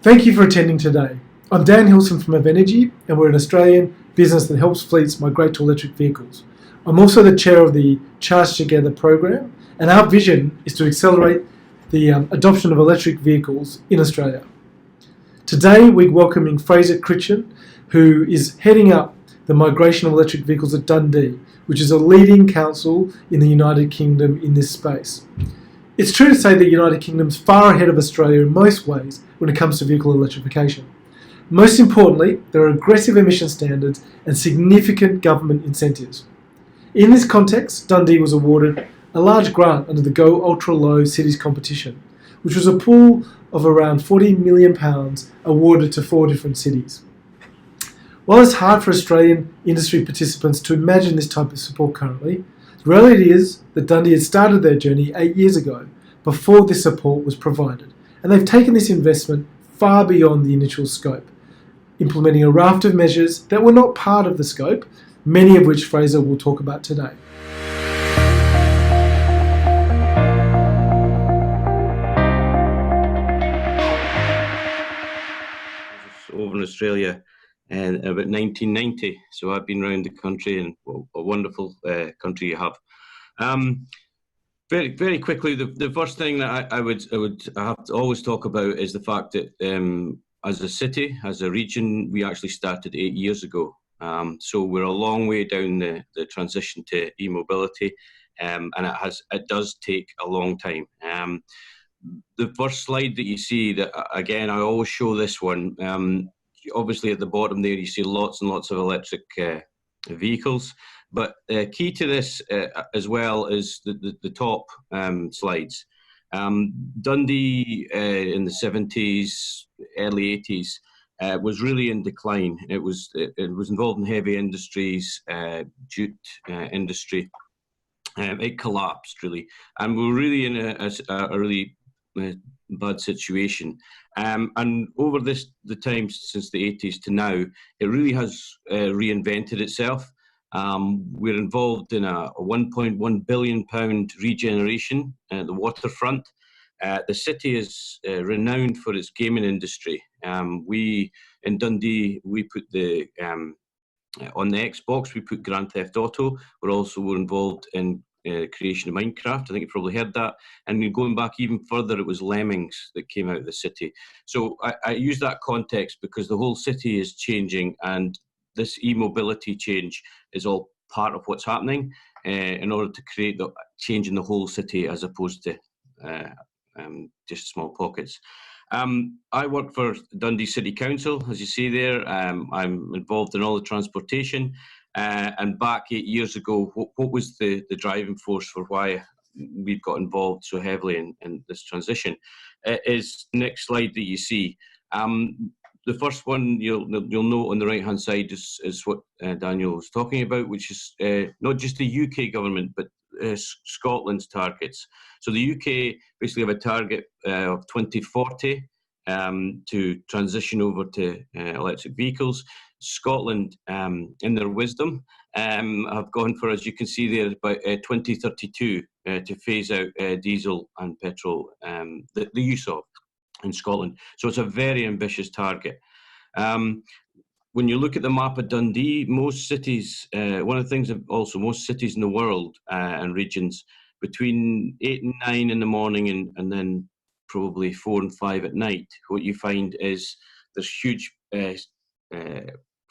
Thank you for attending today. I'm Dan Hilson from Evenergi, and we're an Australian business that helps fleets migrate to electric vehicles. I'm also the chair of the Charge Together program, and our vision is to accelerate the adoption of electric vehicles in Australia. Today, we're welcoming Fraser Crichton, who is heading up the migration of electric vehicles at Dundee, which is a leading council in the United Kingdom in this space. It's true to say that the United Kingdom's far ahead of Australia in most ways when it comes to vehicle electrification. Most importantly, there are aggressive emission standards and significant government incentives. In this context, Dundee was awarded a large grant under the Go Ultra Low Cities competition, which was a pool of around £40 million awarded to 4 different cities. While it's hard for Australian industry participants to imagine this type of support currently, the reality is that Dundee had started their journey 8 years ago, before this support was provided, and they've taken this investment far beyond the initial scope, implementing a raft of measures that were not part of the scope, many of which Fraser will talk about today. Over in Australia in about 1990, so I've been around the country, and well, a wonderful country you have. Very quickly, the first thing that I have to always talk about is the fact that as a city, as a region, we actually started 8 years ago. So we're a long way down the transition to e-mobility, and it does take a long time. The first slide that you see, that again, I always show this one. Obviously, at the bottom there, you see lots and lots of electric vehicles. But key to this as well is the top slides. Dundee in the 70s, early 80s was really in decline. It was involved in heavy industries, jute industry. It collapsed really, and we were really in a really bad situation. And over the time since the 80s to now, it really has reinvented itself. We're involved in a £1.1 billion regeneration at the waterfront. The city is renowned for its gaming industry. We in Dundee, we put on the Xbox, we put Grand Theft Auto. We're involved in creation of Minecraft. I think you've probably heard that. And going back even further, it was Lemmings that came out of the city. So I use that context because the whole city is changing, and this e-mobility change is all part of what's happening in order to create the change in the whole city as opposed to just small pockets. I work for Dundee City Council, as you see there. I'm involved in all the transportation. And back 8 years ago, what was the driving force for why we've got involved so heavily in this transition? Is the next slide that you see. The first one you'll note on the right-hand side is what Daniel was talking about, which is not just the UK government, but Scotland's targets. So the UK basically have a target of 2040 to transition over to electric vehicles. Scotland, in their wisdom, have gone for, as you can see there, by 2032 to phase out diesel and petrol, the use of in Scotland. So it's a very ambitious target. When you look at the map of Dundee, most cities, one of the things also, most cities in the world and regions, between 8 and 9 in the morning and then probably 4 and 5 at night, what you find is there's huge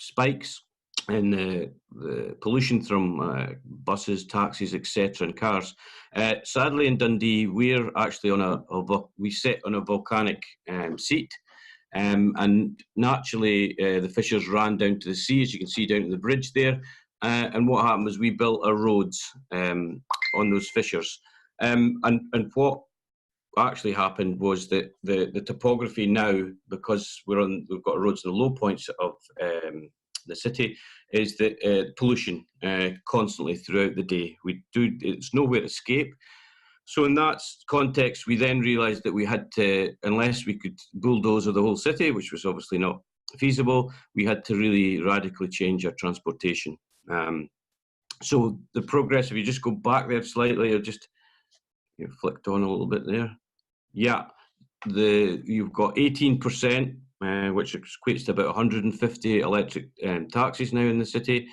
spikes in the pollution from buses, taxis, etc., and cars. Sadly, in Dundee, we're actually we sit on a volcanic seat, and naturally the fissures ran down to the sea, as you can see down to the bridge there. And what happened was we built our roads on those fissures, and what actually happened was that the topography now, because we've got roads in the low points of the city, is that pollution constantly throughout the day. It's nowhere to escape. So in that context, we then realised that we had to, unless we could bulldoze the whole city, which was obviously not feasible, we had to really radically change our transportation. So the progress, if you just go back there slightly, or just flicked on a little bit there. Yeah, you've got 18%, which equates to about 150 electric taxis now in the city.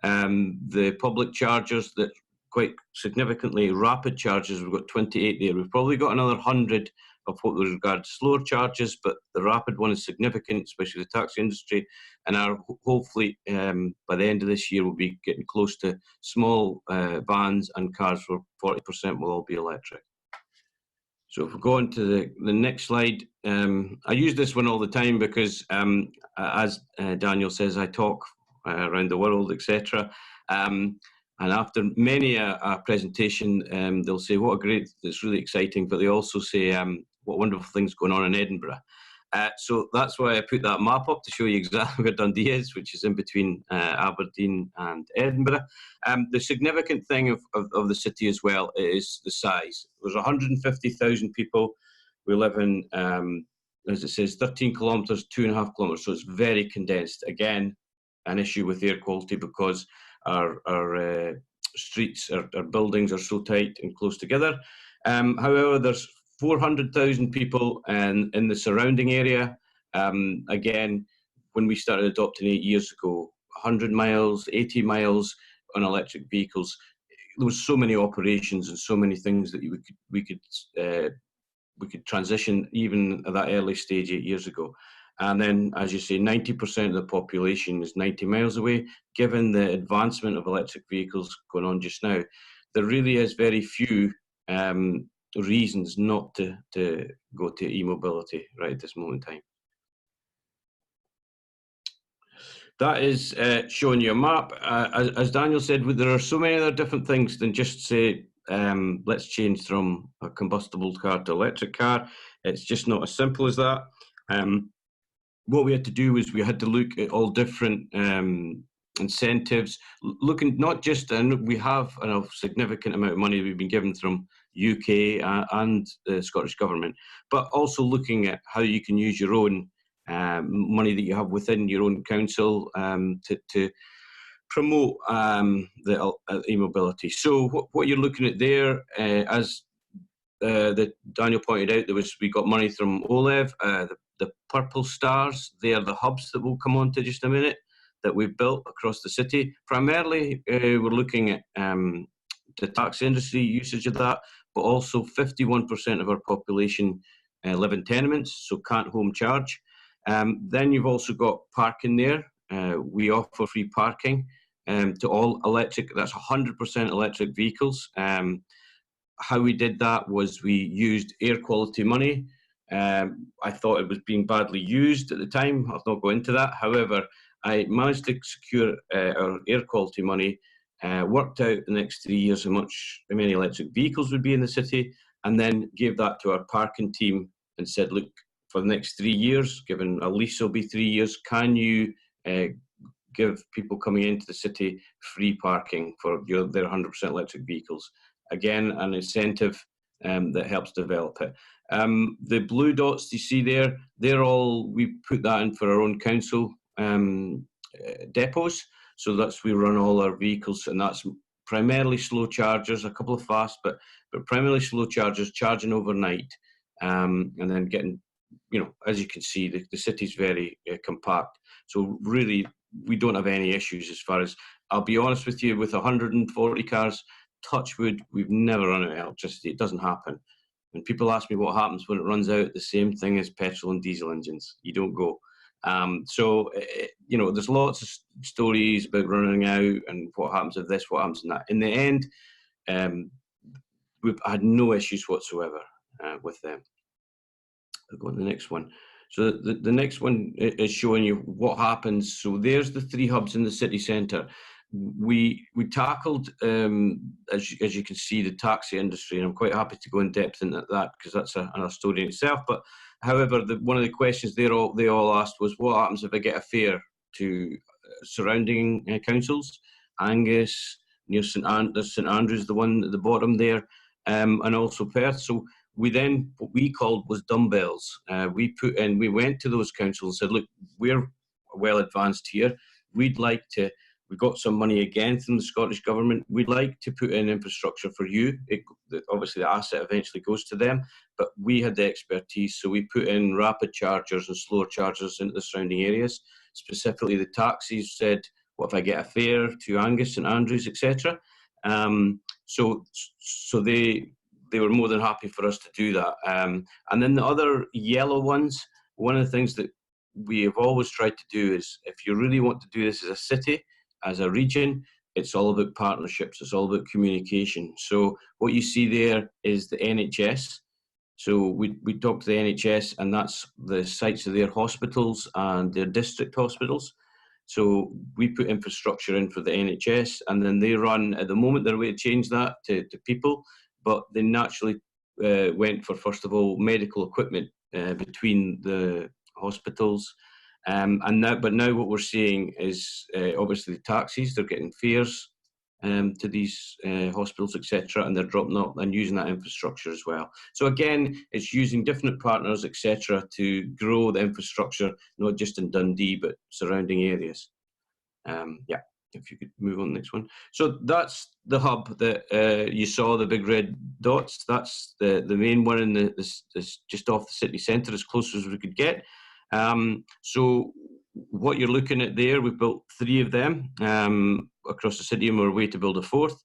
The public chargers, that quite significantly rapid chargers, we've got 28 there. We've probably got another 100 of what we regard slower charges, but the rapid one is significant, especially the taxi industry. And hopefully by the end of this year, we'll be getting close to small vans and cars where 40% will all be electric. So if we go on to the next slide, I use this one all the time because, as Daniel says, I talk around the world, etc. And after many a presentation, they'll say, what a great, it's really exciting, but they also say, what wonderful things going on in Edinburgh. So that's why I put that map up to show you exactly where Dundee is, which is in between Aberdeen and Edinburgh. The significant thing of the city as well is the size. There's 150,000 people. We live in, as it says, 13 kilometres, 2.5 kilometres, so it's very condensed. Again, an issue with air quality because our streets, our buildings are so tight and close together. However, there's 400,000 people in the surrounding area. Again, when we started adopting 8 years ago, 100 miles, 80 miles on electric vehicles, there was so many operations and so many things that we could transition even at that early stage 8 years ago. And then, as you say, 90% of the population is 90 miles away. Given the advancement of electric vehicles going on just now, there really is very few reasons not to go to e-mobility right at this moment in time. That is showing you a map. As Daniel said, there are so many other different things than just say, let's change from a combustible car to electric car. It's just not as simple as that. What we had to do was we had to look at all different incentives, looking not just, and we have a significant amount of money we've been given from UK and the Scottish Government, but also looking at how you can use your own money that you have within your own council to promote the e-mobility. So what you're looking at there, as that Daniel pointed out, we got money from OLEV, the purple stars. They are the hubs that we'll come on to just a minute that we've built across the city. Primarily, we're looking at the taxi industry usage of that, but also 51% of our population live in tenements, so can't home charge. Then you've also got parking there. We offer free parking to all electric, that's 100% electric vehicles. How we did that was we used air quality money. I thought it was being badly used at the time. I'll not go into that. However, I managed to secure our air quality money, worked out the next 3 years how many electric vehicles would be in the city, and then gave that to our parking team and said, look, for the next 3 years, given a lease will be 3 years, can you give people coming into the city free parking for their 100% electric vehicles? Again, an incentive that helps develop it. The blue dots you see there, we put that in for our own council depots. So we run all our vehicles, and that's primarily slow chargers, a couple of fast, but primarily slow chargers charging overnight, and then getting, as you can see, the city's very compact. So really, we don't have any issues as far as, I'll be honest with you, with 140 cars, touch wood, we've never run out of electricity. It doesn't happen. When people ask me what happens when it runs out, the same thing as petrol and diesel engines. You don't go. There's lots of stories about running out and what happens with this, what happens in that. In the end, we've had no issues whatsoever with them. I'll go on to the next one. So the next one is showing you what happens. So there's the 3 hubs in the city centre. We tackled, as you can see, the taxi industry, and I'm quite happy to go in depth into that because that's another story in itself. But however, one of the questions they all asked was, what happens if I get a fare to surrounding councils? Angus, near St Andrews, the one at the bottom there, and also Perth. So we then, what we called was dumbbells. We went to those councils and said, look, we're well advanced here. We'd like to we've got some money again from the Scottish Government. We'd like to put in infrastructure for you. Obviously, the asset eventually goes to them, but we had the expertise, so we put in rapid chargers and slower chargers into the surrounding areas. Specifically, the taxis said, what if I get a fare to Angus, St Andrews, etc.? So they were more than happy for us to do that. And then the other yellow ones, one of the things that we have always tried to do is, if you really want to do this as a city, as a region, it's all about partnerships, it's all about communication. So what you see there is the NHS. So we talk to the NHS, and that's the sites of their hospitals and their district hospitals. So we put infrastructure in for the NHS, and then they run, at the moment, their way to change that to people, but they naturally went for, first of all, medical equipment between the hospitals. But now what we're seeing is obviously the taxis, they're getting fares to these hospitals, etc., and they're dropping up and using that infrastructure as well. So again, it's using different partners, etc., to grow the infrastructure, not just in Dundee, but surrounding areas. Yeah, if you could move on to the next one. So that's the hub that you saw, the big red dots. That's the main one in this just off the city centre, as close as we could get. So what you're looking at there, we've built 3 of them across the city, and we're away to build a 4th.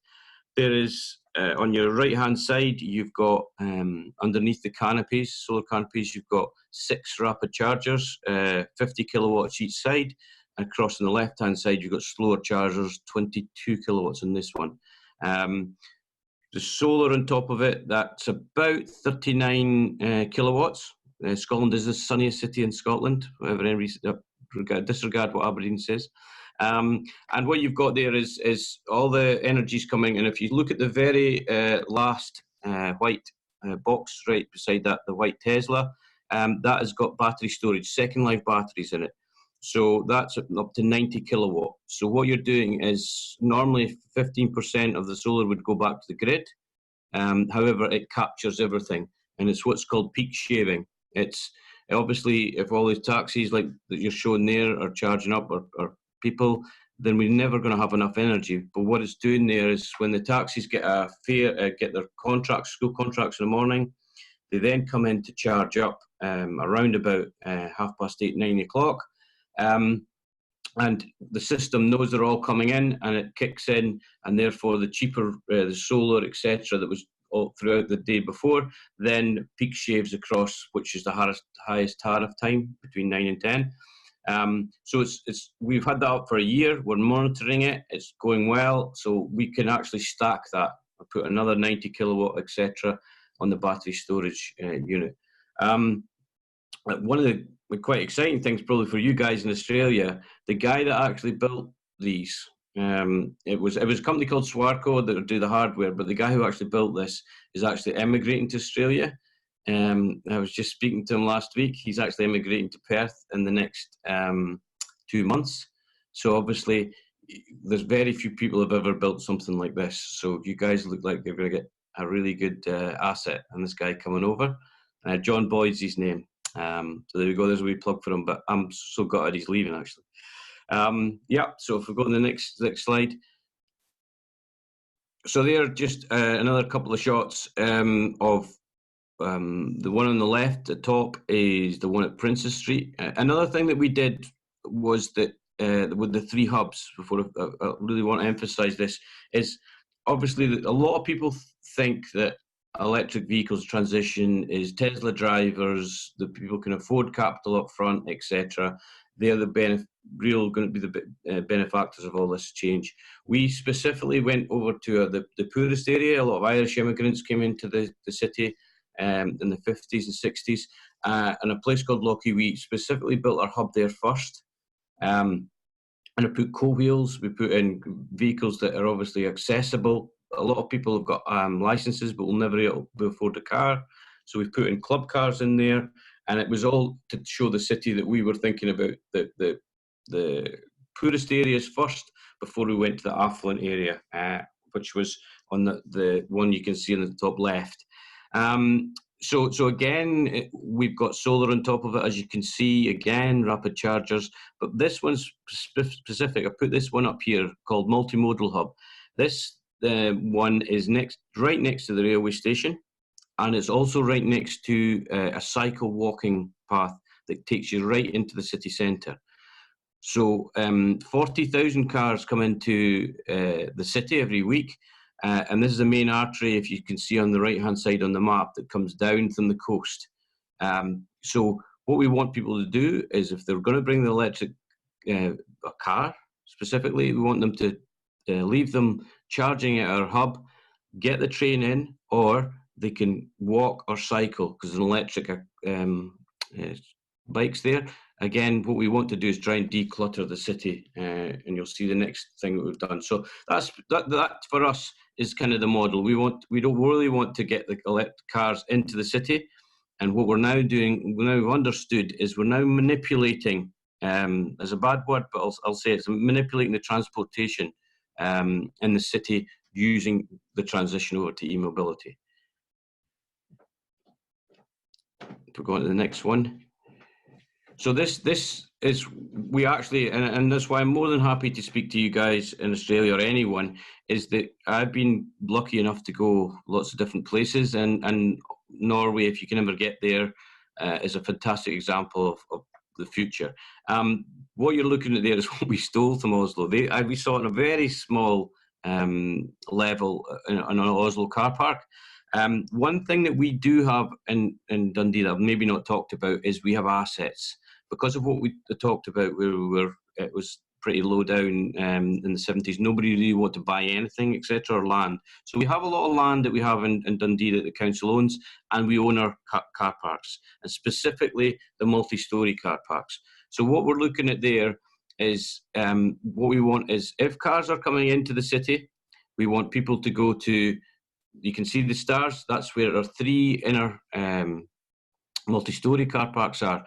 There is, on your right-hand side, you've got, underneath the canopies, solar canopies, you've got 6 rapid chargers, 50 kilowatts each side. Across on the left-hand side, you've got slower chargers, 22 kilowatts on this one. The solar on top of it, that's about 39 kilowatts. Scotland is the sunniest city in Scotland, whatever any disregard what Aberdeen says. And what you've got there is all the energy's coming, and if you look at the very last white box right beside that, the white Tesla, that has got battery storage, second life batteries in it. So that's up to 90 kilowatt. So what you're doing is, normally 15% of the solar would go back to the grid. However, it captures everything, and it's what's called peak shaving. It's obviously, if all these taxis like that you're showing there are charging up or people, then we're never going to have enough energy. But what it's doing there is, when the taxis get a fare, get their contracts, school contracts in the morning, they then come in to charge up around about 8:30, 9 o'clock. And the system knows they're all coming in, and it kicks in, and therefore the cheaper the solar, etc., that was all throughout the day before, then peak shaves across, which is the highest tariff time between 9 and 10. So we've had that up for a year. We're monitoring it. It's going well, so we can actually stack that. I'll put another 90 kilowatt, etc., on the battery storage unit. One of the quite exciting things probably for you guys in Australia, the guy that actually built these, it was a company called Swarco that would do the hardware, but the guy who actually built this is actually emigrating to Australia. I was just speaking to him last week. He's actually emigrating to Perth in the next 2 months. So obviously there's very few people who have ever built something like this. So you guys look like you're going to get a really good asset in this guy coming over. John Boyd's his name. So there we go, there's a wee plug for him, but I'm so gutted he's leaving, actually. Yeah, so if we go to the next slide. So there are just another couple of shots of the one on the left, the top, is the one at Princess Street. Another thing that we did was that with the 3 hubs, before I really want to emphasise this, is obviously that a lot of people think that electric vehicles transition is Tesla drivers, the people can afford capital up front, etc. They're the going to be the benefactors of all this change. We specifically went over to the poorest area. A lot of Irish immigrants came into the city in the 50s and 60s, and a place called Lochie. We specifically built our hub there first. And I put co-wheels, we put in vehicles that are obviously accessible. A lot of people have got licenses but will never be able to afford a car. So we've put in club cars in there, and it was all to show the city that we were thinking about the poorest areas first before we went to the affluent area, which was on the one you can see in the top left. So again, we've got solar on top of it, as you can see. Again, rapid chargers, but this one's specific. I put this one up here called multimodal hub. This one is right next to the railway station, and it's also right next to a cycle walking path that takes you right into the city centre. So 40,000 cars come into the city every week. And this is the main artery, if you can see on the right-hand side on the map, that comes down from the coast. So what we want people to do is, if they're going to bring the electric car, specifically, we want them to leave them charging at our hub, get the train in, or they can walk or cycle, because there's an electric bikes there. Again, what we want to do is try and declutter the city, and you'll see the next thing that we've done. So that for us is kind of the model. We don't really want to get the electric cars into the city, and what we're now doing, we've understood, is we're now manipulating, as a bad word, but I'll say it's manipulating the transportation in the city using the transition over to e-mobility. If we go on to the next one. So this is, we actually, and that's why I'm more than happy to speak to you guys in Australia or anyone, is that I've been lucky enough to go lots of different places, and Norway, if you can ever get there, is a fantastic example of the future. What you're looking at there is what we stole from Oslo. We saw it on a very small level in an Oslo car park. One thing that we do have in Dundee that I've maybe not talked about is we have assets. Because of what we talked about, where it was pretty low down in the 70s, nobody really wanted to buy anything, etc., or land. So we have a lot of land that we have in Dundee that the council owns, and we own our car parks, and specifically the multi-storey car parks. So what we're looking at there is, what we want is, if cars are coming into the city, we want people to go to, you can see the stars, that's where our 3 inner multi-storey car parks are.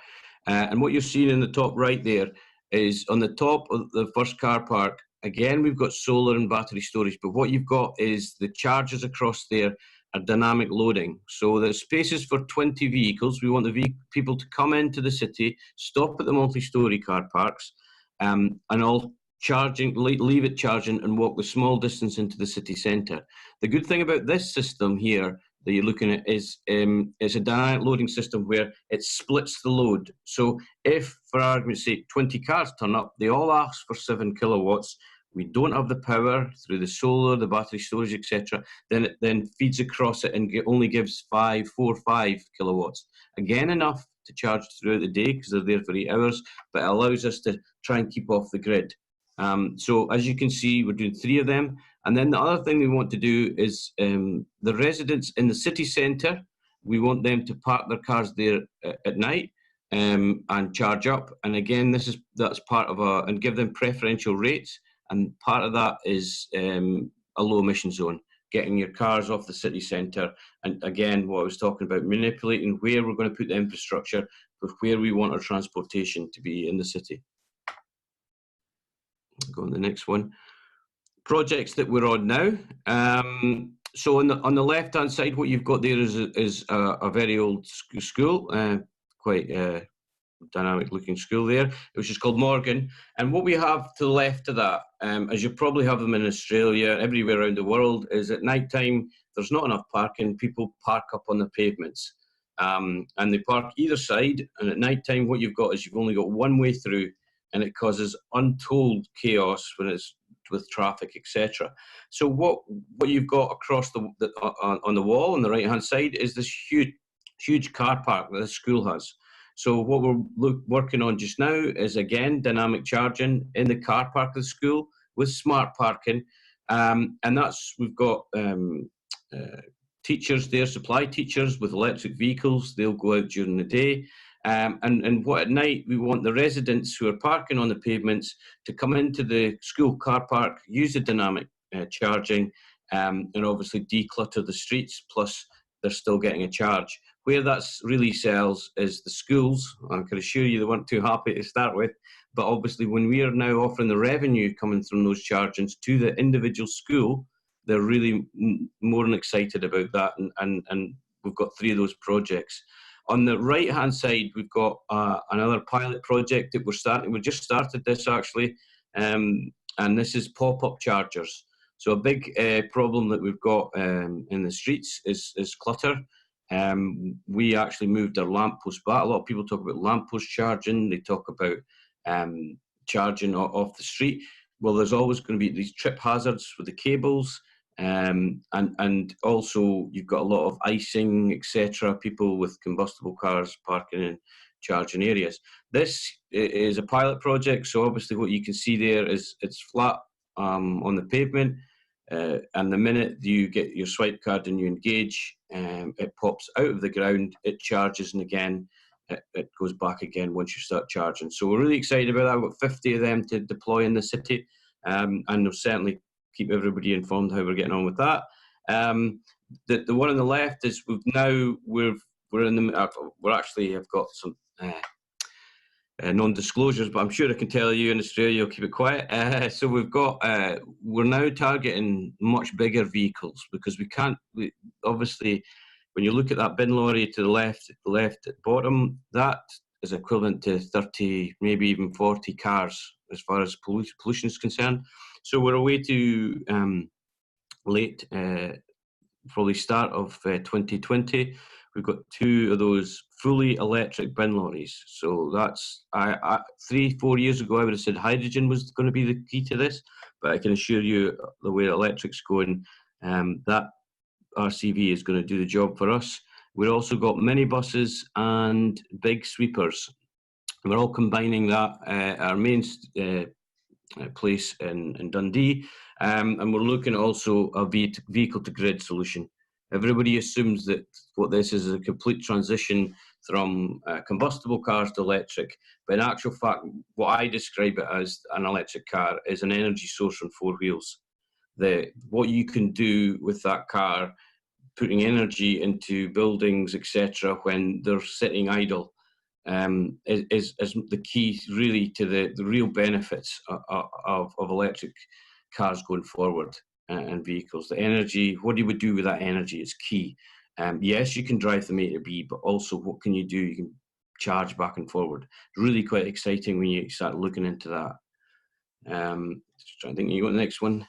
And what you're seeing in the top right there is, on the top of the first car park, again, we've got solar and battery storage, but what you've got is the chargers across there are dynamic loading. So there's spaces for 20 vehicles. We want the people to come into the city, stop at the multi-storey car parks, and all charging, leave it charging, and walk the small distance into the city centre. The good thing about this system here that you're looking at is it's a dynamic loading system where it splits the load. So if, for argument's sake, 20 cars turn up, they all ask for 7 kilowatts. We don't have the power through the solar, the battery storage, etc. Then it then feeds across it and only gives 5 kilowatts. Again, enough to charge throughout the day because they're there for 8 hours, but it allows us to try and keep off the grid. So as you can see, we're doing 3 of them. And then the other thing we want to do is the residents in the city centre, we want them to park their cars there at night and charge up. And again, that's part of and give them preferential rates. And part of that is a low emission zone, getting your cars off the city centre. And again, what I was talking about, manipulating where we're going to put the infrastructure for where we want our transportation to be in the city. Go on the next one. Projects that we're on now. So on the left-hand side, what you've got there is a very old school, quite dynamic-looking school there, which is called Morgan. And what we have to the left of that, as you probably have them in Australia, everywhere around the world, is at night time there's not enough parking. People park up on the pavements, and they park either side. And at night time, what you've got is you've only got one way through, and it causes untold chaos when it's with traffic, etc. So what you've got across on the wall on the right hand side is this huge car park that the school has. So what we're working on just now is, again, dynamic charging in the car park of the school with smart parking, and we've got teachers there, supply teachers with electric vehicles. They'll go out during the day. And what at night, we want the residents who are parking on the pavements to come into the school car park, use the dynamic charging, and obviously declutter the streets, plus they're still getting a charge. Where that really sells is the schools. I can assure you they weren't too happy to start with, but obviously when we are now offering the revenue coming from those chargings to the individual school, they're really more than excited about that, and we've got 3 of those projects. On the right-hand side, we've got another pilot project that we're starting. We just started this actually, and this is pop-up chargers. So a big problem that we've got in the streets is clutter. We actually moved our lamppost back. A lot of people talk about lamppost charging. They talk about charging off the street. Well, there's always going to be these trip hazards with the cables. And also you've got a lot of icing, etc. People with combustible cars parking in charging areas. This is a pilot project, so obviously what you can see there is it's flat on the pavement, and the minute you get your swipe card and you engage, it pops out of the ground, it charges, and again it goes back again once you start charging. So we're really excited about that. We've got 50 of them to deploy in the city, and we'll certainly keep everybody informed how we're getting on with that. The one on the left is we're in the we're actually have got some non-disclosures, but I'm sure I can tell you in Australia you'll keep it quiet. So we're now targeting much bigger vehicles, because we obviously when you look at that bin lorry to the left at the bottom, that is equivalent to 30, maybe even 40 cars as far as pollution is concerned. So we're away to late, probably start of 2020. We've got 2 of those fully electric bin lorries. So that's 3-4 years ago I would have said hydrogen was going to be the key to this, but I can assure you the way electric's going, that RCV is going to do the job for us. We've also got minibuses and big sweepers. We're all combining that. Our main place in Dundee, and we're looking at also a vehicle to grid solution. Everybody assumes that what this is a complete transition from combustible cars to electric, but in actual fact what I describe it as an electric car is an energy source on 4 wheels. What you can do with that car, putting energy into buildings, etc., when they're sitting idle, is the key really to the real benefits of electric cars going forward, and vehicles. The energy, what you would do with that energy is key. Yes, you can drive from A to B, but also what can you do? You can charge back and forward. Really quite exciting when you start looking into that. Just trying to think, you go to the next one.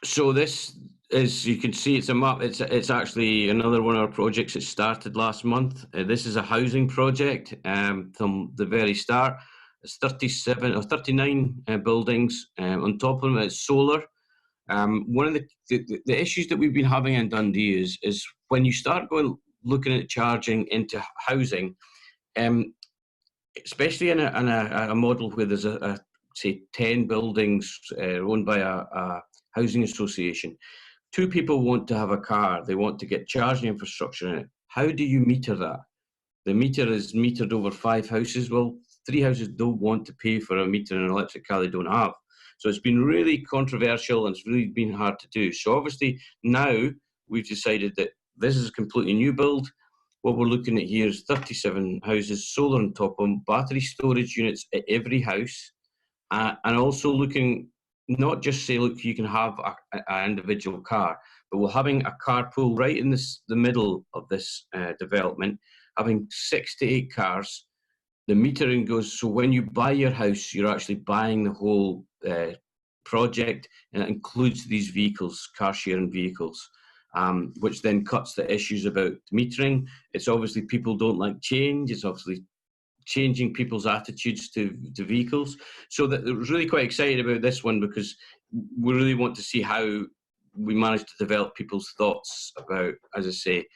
So this is, you can see it's a map. It's actually another one of our projects that started last month. This is a housing project from the very start. It's 37 or 39 buildings. On top of them, it's solar. One of the issues that we've been having in Dundee is when you start looking at charging into housing, especially in a model where there's say 10 buildings owned by a housing association. 2 people want to have a car, they want to get charging infrastructure in it. How do you meter that? The meter is metered over 5 houses. Well, 3 houses don't want to pay for a meter in an electric car they don't have. So it's been really controversial, and it's really been hard to do. So obviously now we've decided that this is a completely new build. What we're looking at here is 37 houses, solar on top of them, battery storage units at every house, and also looking, not just say, look, you can have an individual car, but we're having a carpool right in the middle of this development, having 6 to 8 cars. The metering goes, so when you buy your house, you're actually buying the whole project, and it includes these vehicles, car sharing vehicles, which then cuts the issues about metering. It's obviously people don't like change. It's obviously changing people's attitudes to vehicles. So that we're really quite excited about this one, because we really want to see how we manage to develop people's thoughts about, as I say,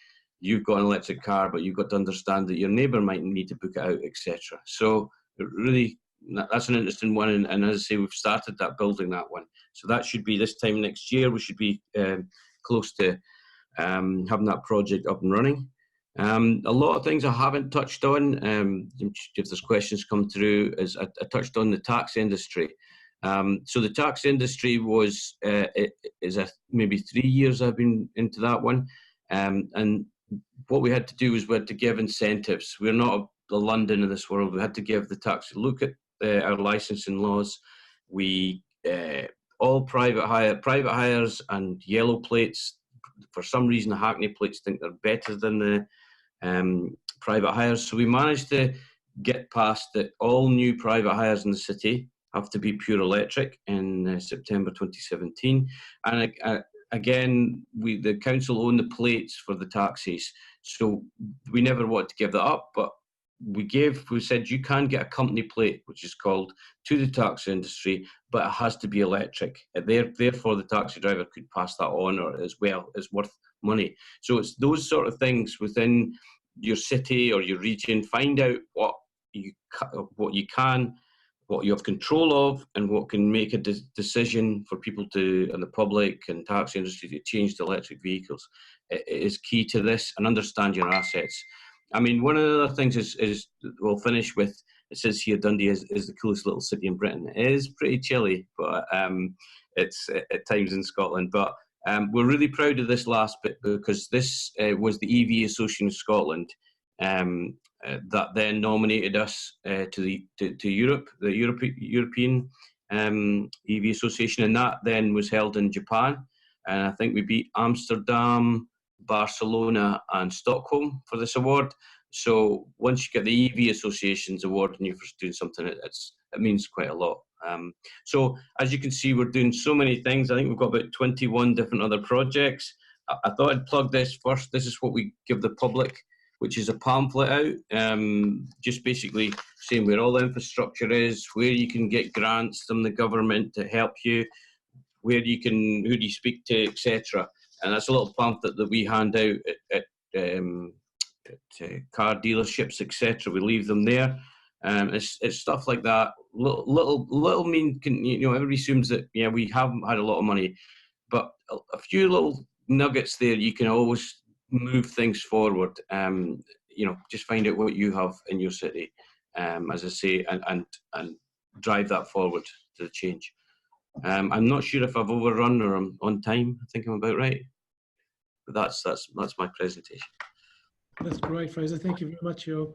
you've got an electric car, but you've got to understand that your neighbour might need to book it out, etc. So really, that's an interesting one, and as I say, we've started building that one. So that should be this time next year. We should be close to having that project up and running. A lot of things I haven't touched on, if there's questions come through, is I touched on the tax industry. So the tax industry is maybe 3 years I've been into that one, and what we had to do was we had to give incentives. We're not the London of this world. We had to give the tax. Look at our licensing laws. We all private hires and yellow plates. for some reason, the Hackney plates think they're better than the private hires. So we managed to get past that all new private hires in the city have to be pure electric in September 2017. And again, the council own the plates for the taxis. So we never wanted to give that up, but we said you can get a company plate, which is called, to the taxi industry, but it has to be electric. Therefore, the taxi driver could pass that on, or as well, is worth money. So it's those sort of things within your city or your region. Find out what you can, what you have control of, and what can make a decision for people and the public and taxi industry to change to electric vehicles. It is key to this, and understand your assets. I mean, one of the other things is we'll finish with, it says here Dundee is the coolest little city in Britain. It is pretty chilly, but it's at times in Scotland. But we're really proud of this last bit, because this was the EV Association of Scotland that then nominated us to Europe, the European EV Association, and that then was held in Japan. And I think we beat Amsterdam, Barcelona and Stockholm for this award. So once you get the EV Association's awarding you for doing something, it means quite a lot. So as you can see, we're doing so many things. I think we've got about 21 different other projects. I thought I'd plug this first. This is what we give the public, which is a pamphlet out, just basically saying where all the infrastructure is, where you can get grants from the government to help you, who do you speak to, etc. And that's a little pamphlet that we hand out at car dealerships, etc. We leave them there. It's stuff like that. Little mean, everybody assumes that, yeah, we haven't had a lot of money, but a few little nuggets there, you can always move things forward. Just find out what you have in your city, as I say, and drive that forward to the change. I'm not sure if I've overrun or I'm on time. I think I'm about right. But that's my presentation. That's great, Fraser. Thank you very much. You're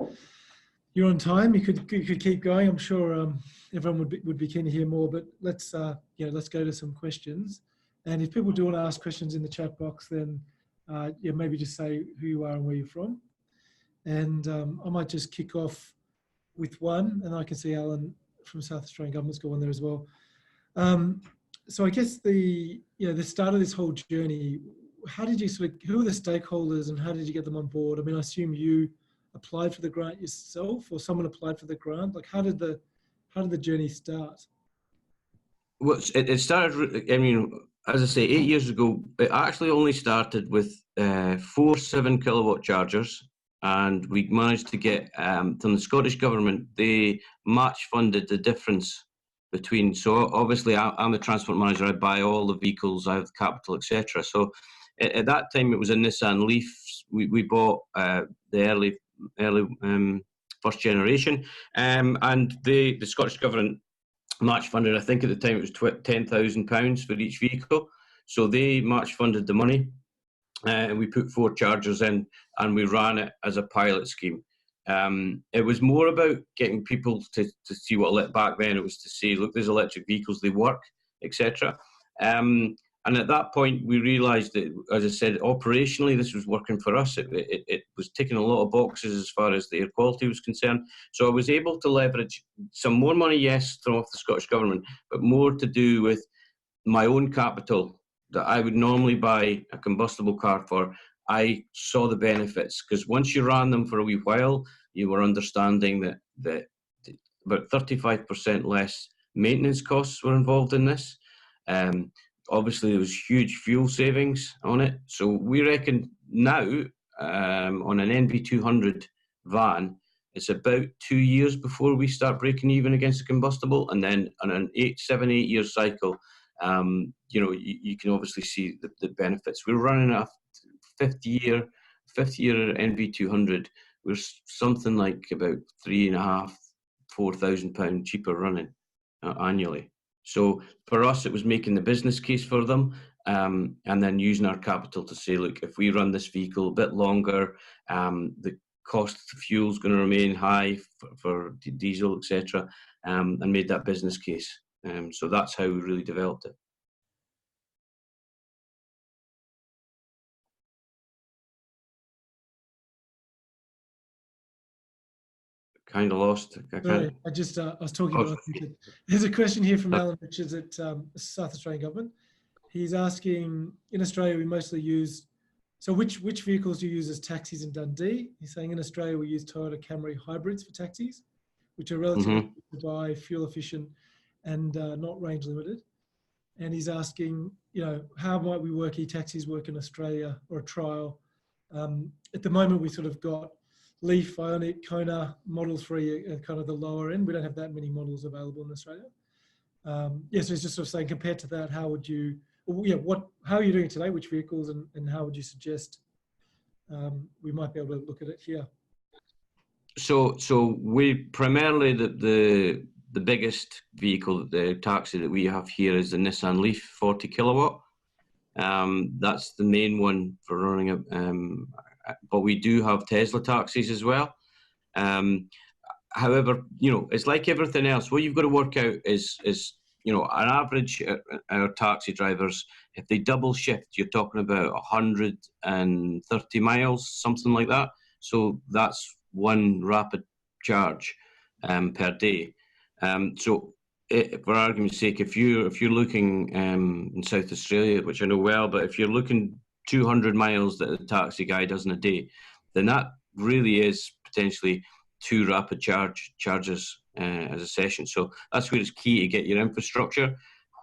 on time. You could keep going. I'm sure everyone would be keen to hear more. But let's go to some questions. And if people do want to ask questions in the chat box, then maybe just say who you are and where you're from. And I might just kick off with one, and I can see Alan from South Australian Government's got one there as well. So I guess the start of this whole journey, who are the stakeholders and how did you get them on board? I mean, I assume you applied for the grant yourself, or someone applied for the grant. Like, how did the journey start? Well, it started, I mean, as I say, 8 years ago. It actually only started with 4 7-kilowatt chargers, and we managed to get from the Scottish Government, they match funded the difference between. So obviously, I'm the transport manager. I buy all the vehicles, I have the capital, etc. So at that time, it was a Nissan Leaf. We bought the early first generation, and the Scottish Government match funded. I think at the time it was £10,000 for each vehicle. So they match funded the money, and we put 4 chargers in, and we ran it as a pilot scheme. It was more about getting people to see what back then it was to say, look, there's electric vehicles, they work, etc. And at that point, we realised that, as I said, operationally, this was working for us. It was ticking a lot of boxes as far as the air quality was concerned. So I was able to leverage some more money, yes, from off the Scottish Government, but more to do with my own capital that I would normally buy a combustible car for. I saw the benefits, because once you ran them for a wee while, you were understanding that about 35% less maintenance costs were involved in this. Obviously, there was huge fuel savings on it. So we reckon now, on an NV200 van, it's about 2 years before we start breaking even against the combustible. And then on an 7, 8 year cycle, you can obviously see the benefits. We're running a 50-year NV200. We're something like about £3,500–4,000 cheaper running annually. So for us, it was making the business case for them, and then using our capital to say, look, if we run this vehicle a bit longer, the cost of fuel is going to remain high for diesel, etc., and made that business case. So that's how we really developed it. kind of lost. I Sorry, can't. I was talking Oh, to There's a question here from Alan Richards at South Australian Government. He's asking, in Australia, we mostly use, so which vehicles do you use as taxis in Dundee? He's saying in Australia, we use Toyota Camry hybrids for taxis, which are relatively mhm. cheap to buy, fuel efficient, and not range limited. And he's asking, how might we work e-taxis work in Australia, or a trial? At the moment, we sort of got Leaf, Ioniq, Kona, Model 3 are kind of the lower end. We don't have that many models available in Australia. So he's just sort of saying, compared to that, how would you, how are you doing today? Which vehicles, and how would you suggest we might be able to look at it here? So we primarily the biggest vehicle, the taxi that we have here is the Nissan Leaf 40 kilowatt. That's the main one for running it. But we do have Tesla taxis as well. However, it's like everything else. What you've got to work out is an average our taxi drivers, if they double shift, you're talking about 130 miles, something like that. So that's one rapid charge per day. So, for argument's sake, if you're looking in South Australia, which I know well, but if you're looking 200 miles that a taxi guy does in a day, then that really is potentially 2 rapid charges as a session. So that's where it's key to get your infrastructure.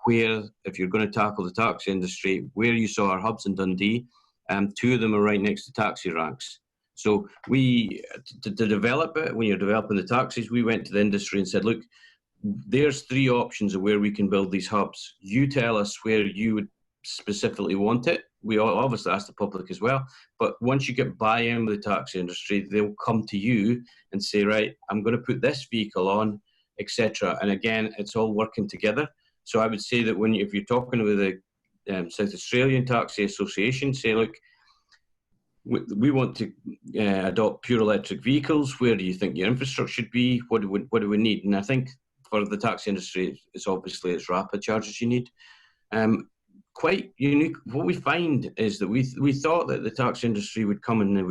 Where, if you're going to tackle the taxi industry, where you saw our hubs in Dundee, 2 of them are right next to taxi ranks. So we, to develop it, when you're developing the taxis, we went to the industry and said, look, there's 3 options of where we can build these hubs. You tell us where you would specifically want it. We obviously ask the public as well, but once you get buy-in with the taxi industry, they'll come to you and say, right, I'm going to put this vehicle on, etc. And again, it's all working together. So I would say that if you're talking with the South Australian Taxi Association, say, look, we want to adopt pure electric vehicles. Where do you think your infrastructure should be? What do we need? And I think for the taxi industry, it's rapid charges you need. Quite unique. What we find is that we thought that the taxi industry would come and they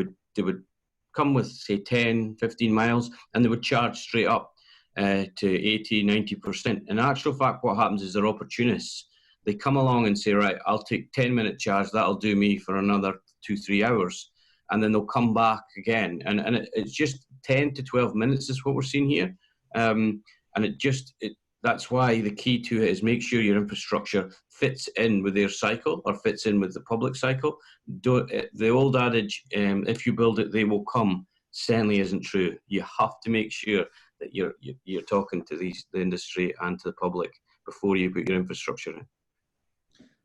would come with, say, 10, 15 miles, and they would charge straight up to 80, 90%. In actual fact, what happens is they're opportunists. They come along and say, right, I'll take 10-minute charge. That'll do me for another 2-3 hours. And then they'll come back again. And it's just 10 to 12 minutes is what we're seeing here. And that's why the key to it is make sure your infrastructure fits in with their cycle or fits in with the public cycle. The old adage, if you build it, they will come, certainly isn't true. You have to make sure that you're talking to the industry and to the public before you put your infrastructure in.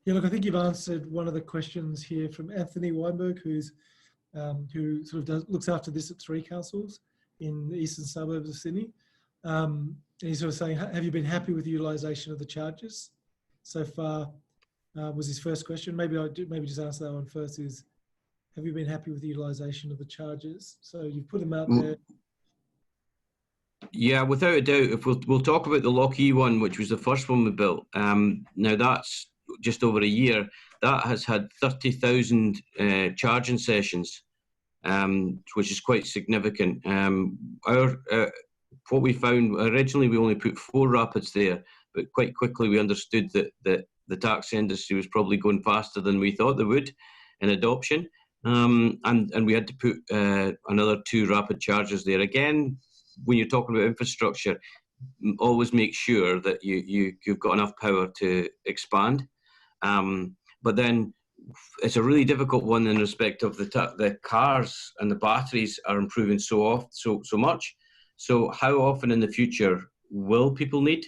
Yeah, look, I think you've answered one of the questions here from Anthony Weinberg, who sort of looks after this at 3 councils in the eastern suburbs of Sydney. And he's sort of saying, have you been happy with the utilisation of the charges so far? Was his first question. Maybe just answer that one first. Is, have you been happy with the utilisation of the charges? So you've put them out there. Yeah, without a doubt. If we'll talk about the Lockheed one, which was the first one we built. Now that's just over a year. That has had 30,000 charging sessions, which is quite significant. What we found, originally we only put 4 rapids there, but quite quickly we understood that the taxi industry was probably going faster than we thought they would in adoption. And we had to put another 2 rapid chargers there. Again, when you're talking about infrastructure, always make sure that you've got enough power to expand. But then it's a really difficult one in respect of the cars and the batteries are improving so much. So how often in the future will people need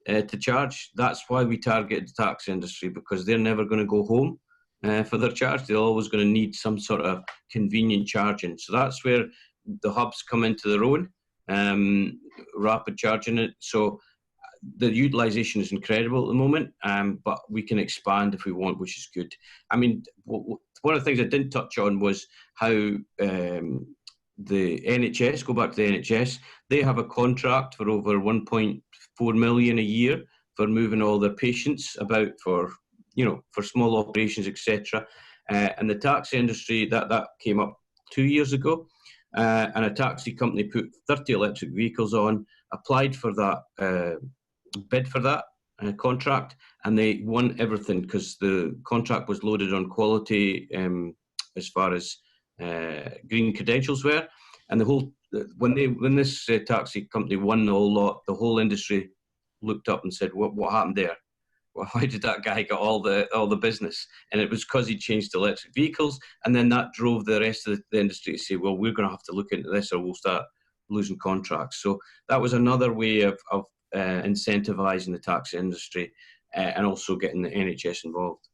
to charge? That's why we target the taxi industry, because they're never going to go home for their charge. They're always going to need some sort of convenient charging. So that's where the hubs come into their own, rapid charging it. So the utilisation is incredible at the moment, but we can expand if we want, which is good. I mean, one of the things I didn't touch on was how the NHS, go back to the NHS, they have a contract for over 1.4 million a year for moving all their patients about for small operations, etc. And the taxi industry, that came up 2 years ago. and a taxi company put 30 electric vehicles on, applied for that, bid for that contract, and they won everything because the contract was loaded on quality as far as green credentials were. And when this taxi company won the whole lot, the whole industry looked up and said, "What happened there? Well, why did that guy get all the business?" And it was because he changed to electric vehicles, and then that drove the rest of the industry to say, "Well, we're going to have to look into this, or we'll start losing contracts." So that was another way of incentivising the taxi industry and also getting the NHS involved.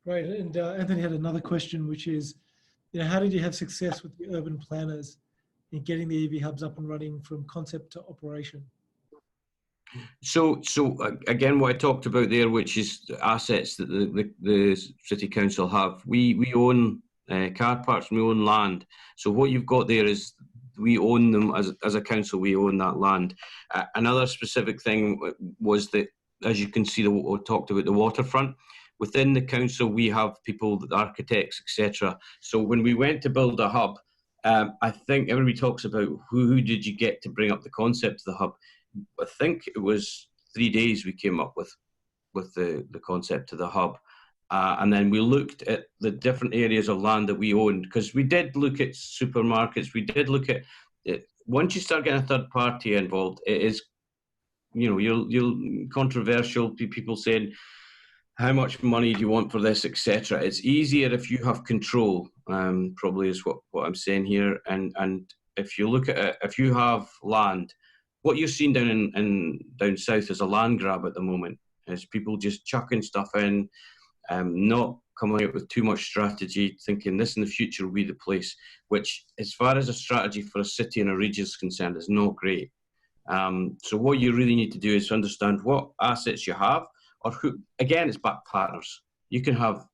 Great. And Anthony had another question, which is, how did you have success with the urban planners in getting the EV hubs up and running from concept to operation? So again, what I talked about there, which is assets that the City Council have. We own car parks, we own land. So what you've got there is we own them as a council. We own that land. Another specific thing was that, as you can see, we talked about the waterfront. Within the council, we have people, the architects, etc. So when we went to build a hub, I think everybody talks about who did you get to bring up the concept of the hub. I think it was 3 days we came up with the concept of the hub. And then we looked at the different areas of land that we owned, because we did look at supermarkets. We did look at it. Once you start getting a third party involved, it is, you'll controversial. People saying, how much money do you want for this, etc. It's easier if you have control, probably is what I'm saying here. And if you look at it, if you have land, what you're seeing down south is a land grab at the moment. Is people just chucking stuff in, not coming out with too much strategy, thinking this in the future will be the place, which, as far as a strategy for a city and a region is concerned, is not great. So what you really need to do is understand what assets you have, or who, again, it's back partners. You can have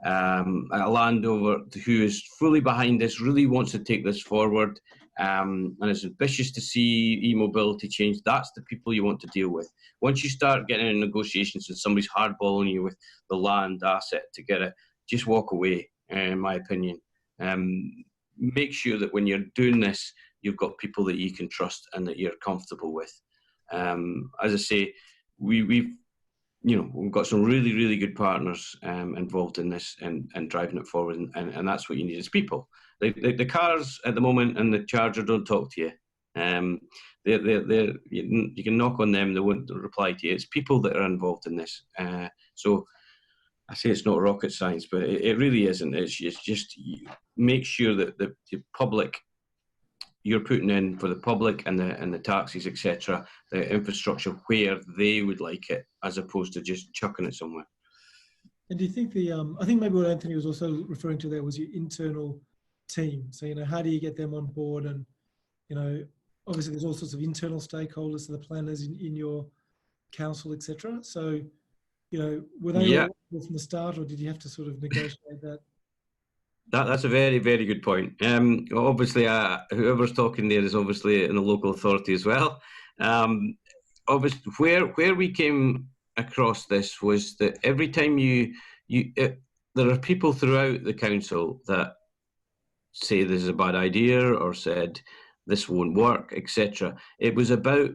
a landowner who is fully behind this, really wants to take this forward, and is ambitious to see e-mobility change. That's the people you want to deal with. Once you start getting in negotiations and somebody's hardballing you with the land asset to get it, just walk away, in my opinion. Make sure that when you're doing this, you've got people that you can trust and that you're comfortable with. As I say, we've got some really, really good partners involved in this and driving it forward, and that's what you need is people. The cars at the moment and the charger don't talk to you. You can knock on them, they won't reply to you. It's people that are involved in this. So I say it's not rocket science, but it really isn't. It's just make sure that the public, you're putting in for the public and the taxis, etc., the infrastructure where they would like it, as opposed to just chucking it somewhere. And do you think I think maybe what Anthony was also referring to there was your internal team. So, how do you get them on board? And, obviously there's all sorts of internal stakeholders, so the planners in your council, etc. So, were they all from the start, or did you have to sort of negotiate that? That's a very, very good point. Obviously, whoever's talking there is obviously in the local authority as well. Obviously, where we came across this was that every time there are people throughout the council that say this is a bad idea or said this won't work, etc. It was about,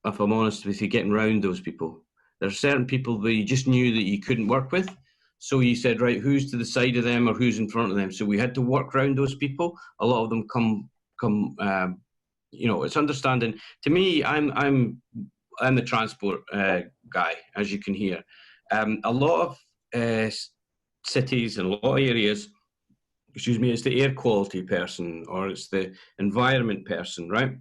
if I'm honest with you, getting around those people. There are certain people that you just knew that you couldn't work with. So you said, right, who's to the side of them or who's in front of them? So we had to work around those people. A lot of them come. It's understanding. To me, I'm the transport guy, as you can hear. A lot of cities and a lot of areas, it's the air quality person or it's the environment person, right?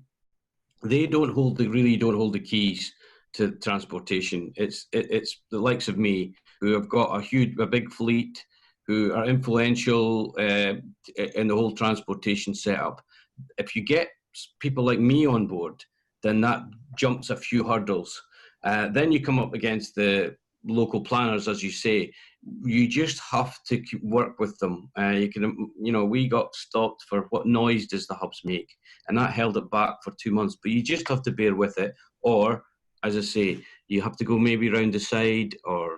They really don't hold the keys to transportation. It's the likes of me, who have got a big fleet, who are influential in the whole transportation setup. If you get people like me on board, then that jumps a few hurdles. Then you come up against the local planners, as you say. You just have to work with them. We got stopped for what noise does the hubs make, and that held it back for 2 months. But you just have to bear with it, or, as I say, you have to go maybe round the side or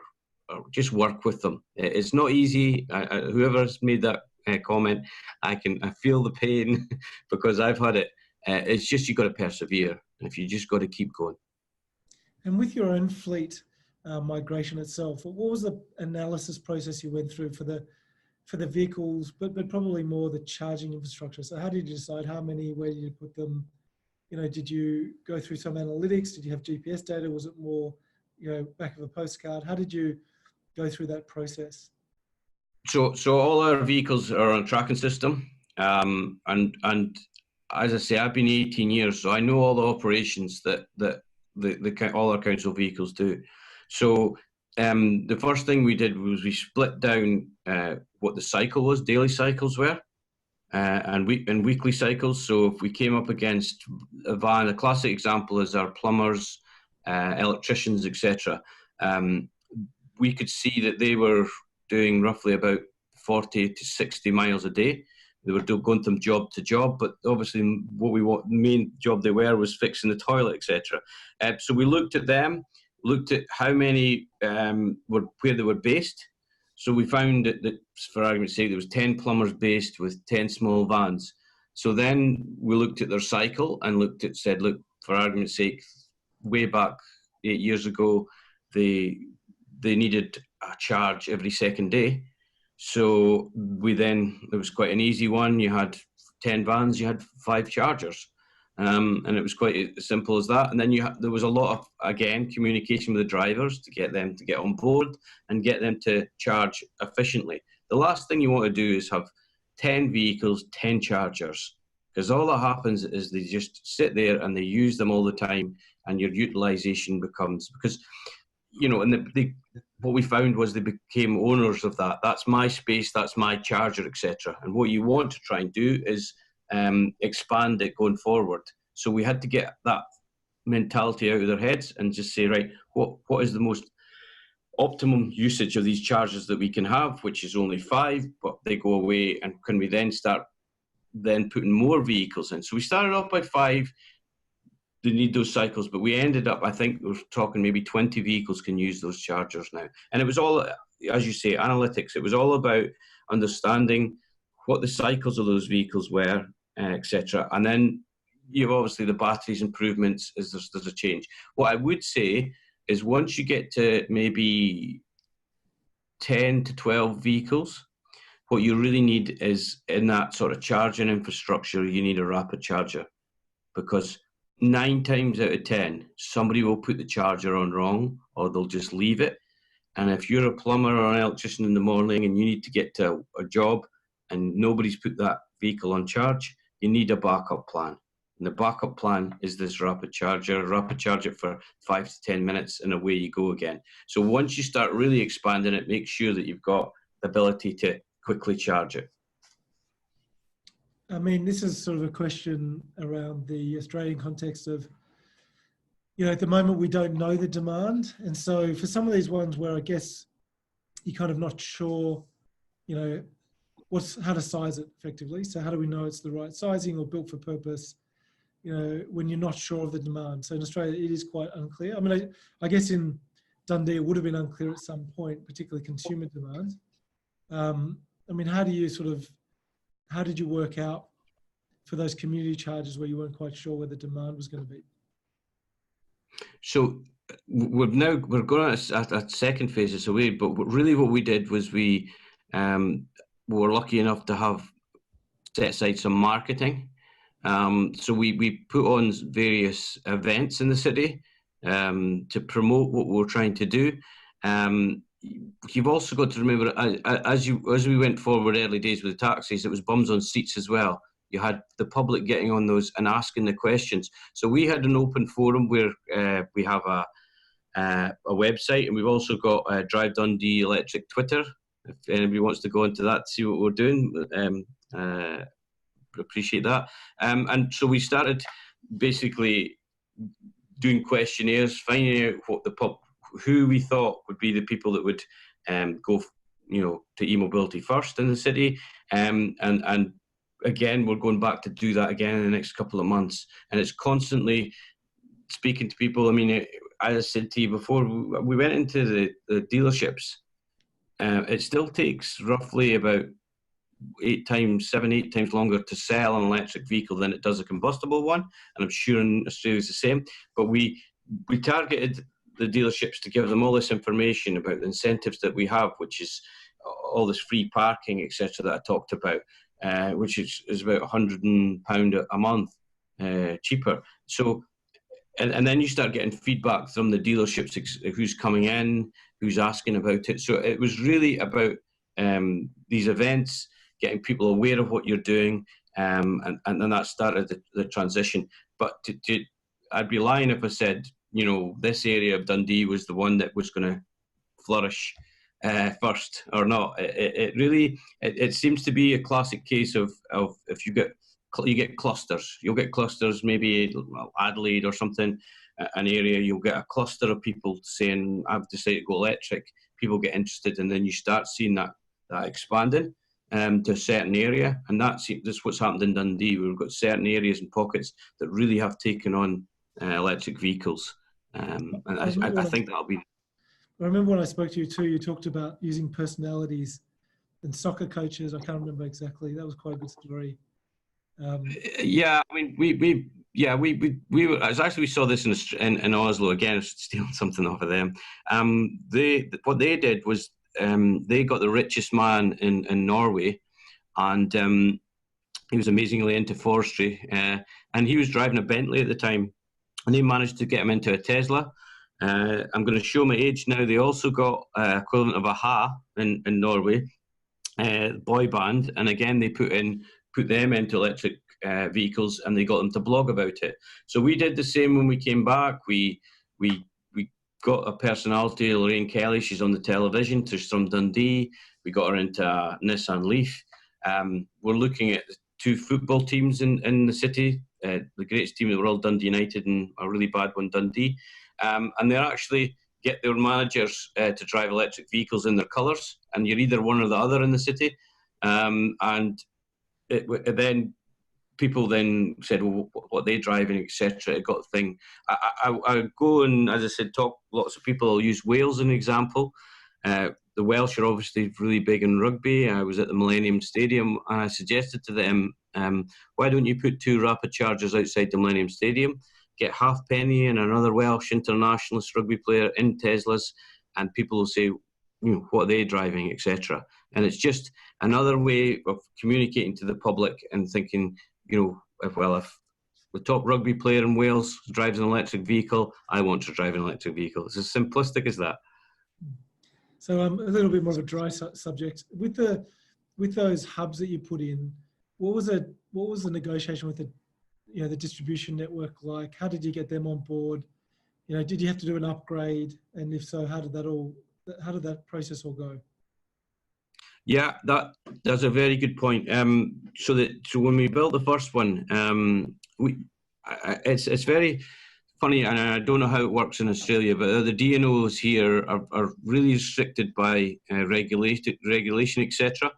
just work with them. It's not easy. Whoever's made that comment. I feel the pain because I've had it. It's just you've got to persevere, and if you just got to keep going. And with your own fleet migration itself, what was the analysis process you went through for the vehicles, but probably more the charging infrastructure? So how did you decide how many, where did you put them? You know, did you go through some analytics? Did you have GPS data? Was it more, you know, back of a postcard? How did you go through that process? So all our vehicles are on a tracking system, and as I say, I've been 18 years, so I know all the operations that all our council vehicles do. So the first thing we did was we split down what the cycle was, daily cycles were, and weekly cycles. So if we came up against a van, a classic example is our plumbers, electricians, etc. We could see that they were doing roughly about 40 to 60 miles a day. They were going from job to job, but obviously the main job they were was fixing the toilet, etc. So we looked at them, looked at how many where they were based. So we found that for argument's sake, there was 10 plumbers based with 10 small vans. So then we looked at their cycle and said, look, for argument's sake, way back 8 years ago, they needed a charge every second day. So it was quite an easy one. You had 10 vans, you had 5 chargers. And it was quite as simple as that. And then there was a lot of, again, communication with the drivers to get them to get on board and get them to charge efficiently. The last thing you want to do is have 10 vehicles, 10 chargers, because all that happens is they just sit there and they use them all the time, and your utilization becomes, because, you know, and what we found was they became owners of that. That's my space, that's my charger, etc. And what you want to try and do is expand it going forward. So we had to get that mentality out of their heads and just say, right, what is the most optimum usage of these chargers that we can have, which is only 5, but they go away, and can we then start putting more vehicles in? So we started off by 5. They need those cycles, but we ended up, I think we're talking maybe 20 vehicles can use those chargers now. And it was all, as you say, analytics. It was all about understanding what the cycles of those vehicles were, etc. And then you have obviously the batteries improvements as there's a change. What I would say is once you get to maybe 10 to 12 vehicles, what you really need is, in that sort of charging infrastructure, you need a rapid charger, because 9 times out of 10, somebody will put the charger on wrong, or they'll just leave it. And if you're a plumber or an electrician in the morning and you need to get to a job and nobody's put that vehicle on charge, you need a backup plan. And the backup plan is this rapid charge it for 5 to 10 minutes, and away you go again. So once you start really expanding it, make sure that you've got the ability to quickly charge it. I mean, this is sort of a question around the Australian context of, you know, at the moment we don't know the demand. And so for some of these ones where I guess you're kind of not sure, you know, how to size it effectively. So how do we know it's the right sizing or built for purpose, you know, when you're not sure of the demand? So in Australia, it is quite unclear. I mean, I guess in Dundee, it would have been unclear at some point, particularly consumer demand. I mean, how did you work out for those community charges where you weren't quite sure where the demand was going to be? So we're going at a second phase this away, but really what we did was we were lucky enough to have set aside some marketing. So we put on various events in the city to promote what we're trying to do. You've also got to remember, as we went forward early days with the taxis, it was bums on seats as well. You had the public getting on those and asking the questions. So we had an open forum where we have a website, and we've also got Drive Dundee Electric Twitter. If anybody wants to go into that, see what we're doing, appreciate that. And so we started basically doing questionnaires, finding out who we thought would be the people that would go, you know, to e-mobility first in the city, and again, we're going back to do that again in the next couple of months. And it's constantly speaking to people. I mean, as I said to you before, we went into the dealerships. It still takes roughly about seven, 8 times longer to sell an electric vehicle than it does a combustible one, and I'm sure in Australia it's the same. But we targeted the dealerships to give them all this information about the incentives that we have, which is all this free parking, etc., that I talked about, which is about £100 a month cheaper. So, and then you start getting feedback from the dealerships, who's coming in, who's asking about it. So it was really about these events, getting people aware of what you're doing, and then that started the transition. But I'd be lying if I said, this area of Dundee was the one that was going to flourish first or not. It really seems to be a classic case of if you get clusters. You'll get clusters, maybe Adelaide or something, an area, you'll get a cluster of people saying, I've decided to go electric. People get interested, and then you start seeing that expanding to a certain area. And that's what's happened in Dundee. We've got certain areas and pockets that really have taken on electric vehicles. And I think that'll be... I remember when I spoke to you too, you talked about using personalities and soccer coaches. I can't remember exactly. That was quite a good story. Yeah, I mean, we were, as actually we saw this in Oslo again, stealing something off of them. What they did was they got the richest man in Norway, and he was amazingly into forestry, and he was driving a Bentley at the time, and they managed to get him into a Tesla. I'm going to show my age now. They also got equivalent of a Ha in Norway, boy band, and again they put them into electric vehicles, and they got them to blog about it. So we did the same when we came back. We got a personality, Lorraine Kelly. She's on the television. She's from Dundee. We got her into a Nissan Leaf. We're looking at the two football teams in the city. The greatest team in the world, Dundee United, and a really bad one, Dundee. And they actually get their managers to drive electric vehicles in their colours, and you're either one or the other in the city. And then people then said, well, what they driving, etc. It got a thing. I go and, as I said, talk. Lots of people. I'll use Wales as an example. The Welsh are obviously really big in rugby. I was at the Millennium Stadium, and I suggested to them, why don't you put 2 rapid chargers outside the Millennium Stadium, get Halfpenny and another Welsh internationalist rugby player in Teslas, and people will say, what are they driving, etc. And it's just another way of communicating to the public and thinking, if the top rugby player in Wales drives an electric vehicle, I want to drive an electric vehicle. It's as simplistic as that. So a little bit more of a dry subject. With those hubs that you put in, what was the negotiation with the distribution network like? How did you get them on board? Did you have to do an upgrade? And if so, how did that process all go? Yeah, that's a very good point. So when we built the first one, it's very funny, and I don't know how it works in Australia, but the DNOs here are really restricted by regulation, etc.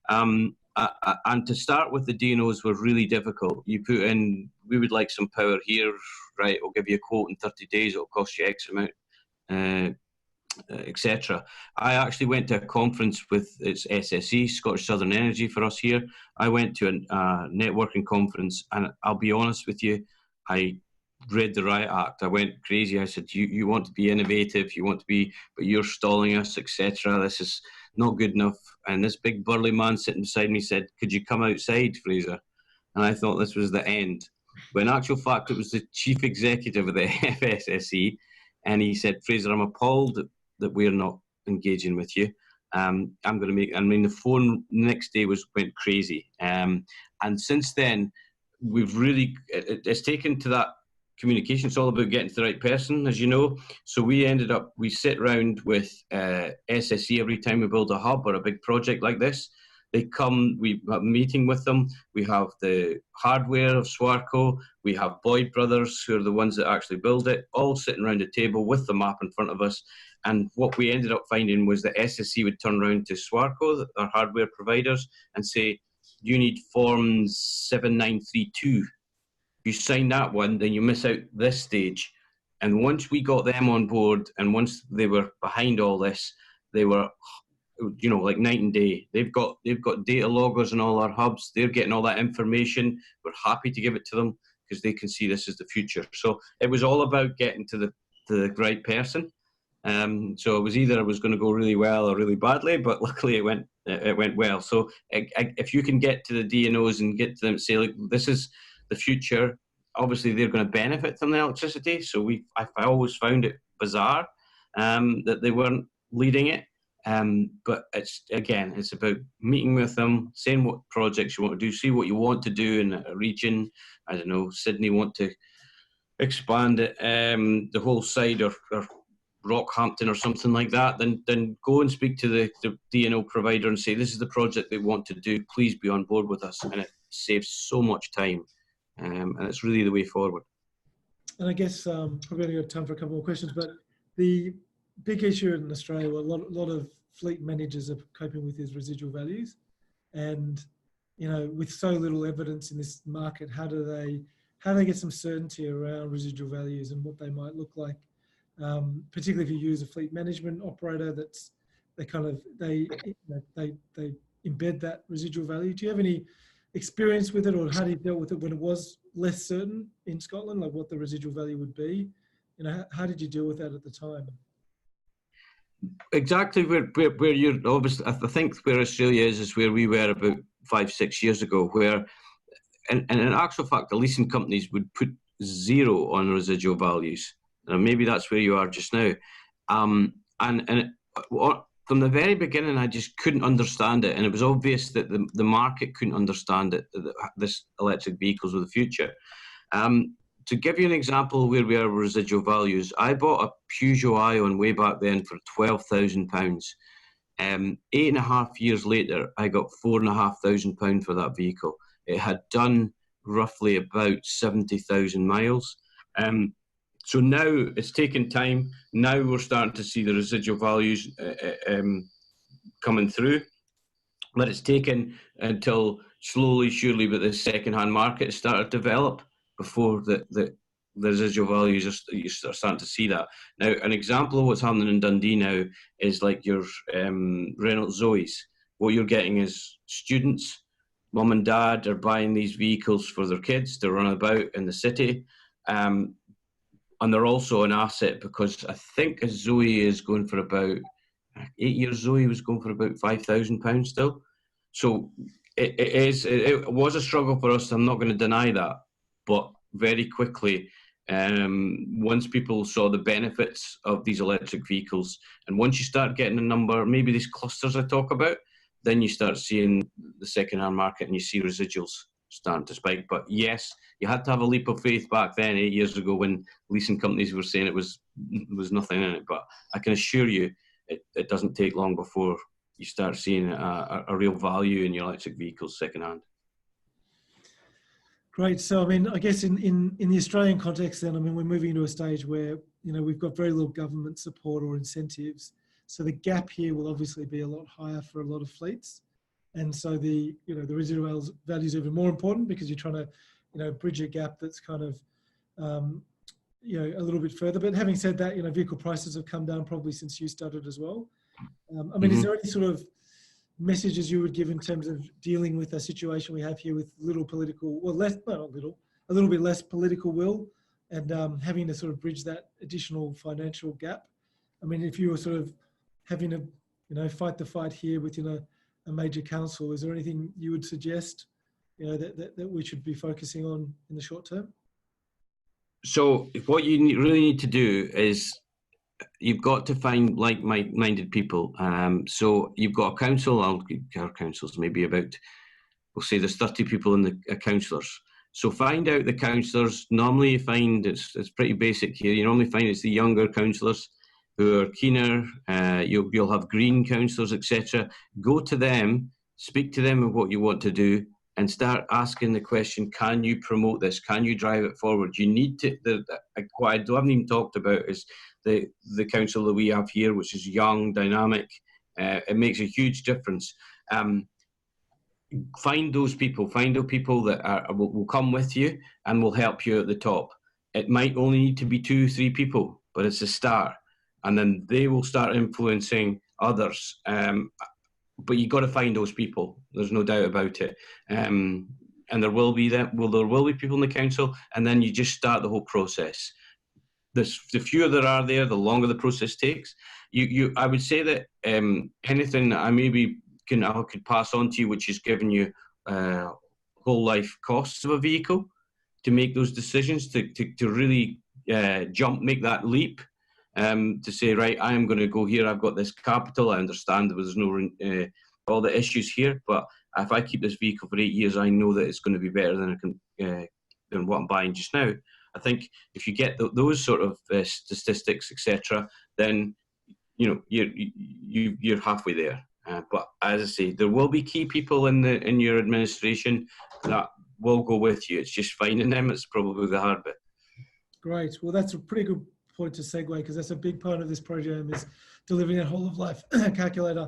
And to start with, the DNOs were really difficult. You put in, we would like some power here, right? We'll give you a quote in 30 days. It'll cost you X amount, etc. I actually went to a conference with its SSE, Scottish Southern Energy, for us here. I went to a networking conference, and I'll be honest with you, I read the riot act. I went crazy. I said, you want to be innovative, but you're stalling us, etc. This is not good enough. And this big burly man sitting beside me said, could you come outside, Fraser? And I thought this was the end. But in actual fact, it was the chief executive of the FSSE, and he said, Fraser, I'm appalled that we're not engaging with you. The phone next day went crazy. And since then, it's taken to that communication. It's all about getting to the right person, as you know. So we sit around with SSE every time we build a hub or a big project like this. They come, we have a meeting with them. We have the hardware of Swarco. We have Boyd Brothers, who are the ones that actually build it, all sitting around a table with the map in front of us. And what we ended up finding was that SSE would turn around to Swarco, our hardware providers, and say, you need Form 7932. You sign that one, then you miss out this stage. And once we got them on board, and once they were behind all this, it like night and day. They've got data loggers in all our hubs. They're getting all that information. We're happy to give it to them because they can see this as the future. So it was all about getting to the right person. So it was either it was going to go really well or really badly, but luckily it went well. So if you can get to the DNOs and get to them and say, like, this is the future, obviously they're going to benefit from the electricity. So I always found it bizarre that they weren't leading it. But it's about meeting with them, saying what projects you want to do, see what you want to do in a region. I don't know, Sydney want to expand it, the whole side, or Rockhampton or something like that, then go and speak to the DNO provider and say, this is the project they want to do, please be on board with us. And it saves so much time, and it's really the way forward. And I guess probably only got time for a couple more questions, but the big issue in Australia, a lot of fleet managers are coping with is residual values. And, with so little evidence in this market, how do they get some certainty around residual values and what they might look like? Particularly if you use a fleet management operator, they embed that residual value. Do you have any experience with it, or how do you deal with it when it was less certain in Scotland, like what the residual value would be? How did you deal with that at the time? Exactly where you're obviously, I think where Australia is where we were about 5-6 years ago, where, and in actual fact, the leasing companies would put 0 on residual values. And maybe that's where you are just now. From the very beginning, I just couldn't understand it. And it was obvious that the market couldn't understand it, that this electric vehicles were the future. To give you an example where we are with residual values, I bought a Peugeot Ion way back then for £12,000. 8.5 years later, I got £4,500 for that vehicle. It had done roughly about 70,000 miles. So now it's taken time. Now we're starting to see the residual values coming through, but it's taken until slowly, surely, but the second-hand market has started to develop before the residual values you start starting to see that. Now, an example of what's happening in Dundee now is like your Renault Zoes. What you're getting is students, mum and dad are buying these vehicles for their kids to run about in the city. And they're also an asset because I think a Zoe is going for about 8 years. Zoe was going for about £5,000 still. So it was a struggle for us. I'm not going to deny that, but very quickly, once people saw the benefits of these electric vehicles, and once you start getting a number, maybe these clusters I talk about, then you start seeing the second-hand market and you see residuals starting to spike. But yes, you had to have a leap of faith back then, 8 years ago, when leasing companies were saying it was nothing in it. But I can assure you, it doesn't take long before you start seeing a real value in your electric vehicles second-hand. Great. So, I mean, I guess in the Australian context then, I mean, we're moving into a stage where, we've got very little government support or incentives. So the gap here will obviously be a lot higher for a lot of fleets. And so the residual value is even more important because you're trying to, bridge a gap that's kind of, a little bit further. But having said that, vehicle prices have come down probably since you started as well. I mean, is there any sort of messages you would give in terms of dealing with a situation we have here with little political, well, a little bit less political will, and having to sort of bridge that additional financial gap? I mean, if you were sort of having to, fight the fight here within a major council, is there anything you would suggest, that we should be focusing on in the short term? So what you really need to do is you've got to find like-minded people. So you've got a council, our councils maybe about, we'll say there's 30 people in the councillors. So find out the councillors. Normally you find, it's pretty basic here, you normally find it's the younger councillors who are keener. You'll have green councillors, etc. Go to them, speak to them of what you want to do, and start asking the question, can you promote this? Can you drive it forward? You need to, what I haven't even talked about is the council that we have here, which is young, dynamic. It makes a huge difference. Find those people that will come with you and will help you at the top. It might only need to be 2-3 people, but it's a start. And then they will start influencing others. but you got to find those people. There's no doubt about it. And there will be them. Well, there will be people in the council, and then you just start the whole process. The fewer there are there, the longer the process takes. I would say that anything that I could pass on to you, which is giving you whole life costs of a vehicle, to make those decisions, to really make that leap, to say, right, I am going to go here. I've got this capital. I understand there's no all the issues here, but if I keep this vehicle for 8 years, I know that it's going to be better than what I'm buying just now. I think if you get those sort of statistics, etc., then you're halfway there. But as I say, there will be key people in your administration that will go with you. It's just finding them. It's probably the hard bit. Great. Well, that's a pretty good point to segue, because that's a big part of this program, is delivering a whole of life calculator.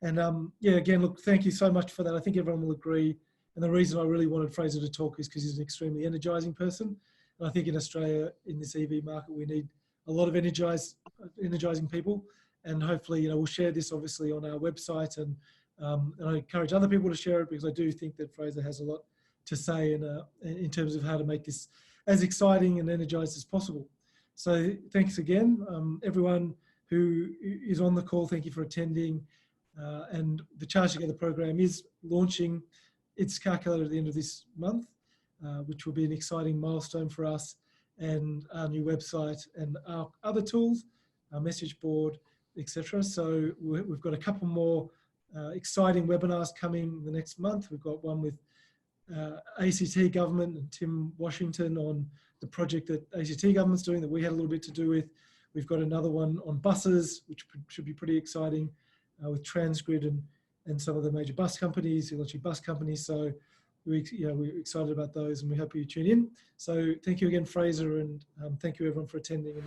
And again, look, thank you so much for that. I think everyone will agree. And the reason I really wanted Fraser to talk is because he's an extremely energising person. And I think in Australia, in this EV market, we need a lot of energising people. And hopefully, we'll share this obviously on our website, and I encourage other people to share it, because I do think that Fraser has a lot to say in terms of how to make this as exciting and energised as possible. So thanks again, everyone who is on the call. Thank you for attending. And the Charge Together program is launching its calculator at the end of this month, which will be an exciting milestone for us, and our new website and our other tools, our message board, etc. So we've got a couple more exciting webinars coming the next month. We've got one with ACT government and Tim Washington on the project that ACT government's doing that we had a little bit to do with. We've got another one on buses, which should be pretty exciting, with Transgrid and some of the major bus companies, electric bus companies. So we're excited about those, and we hope you tune in. So thank you again, Fraser, and thank you everyone for attending.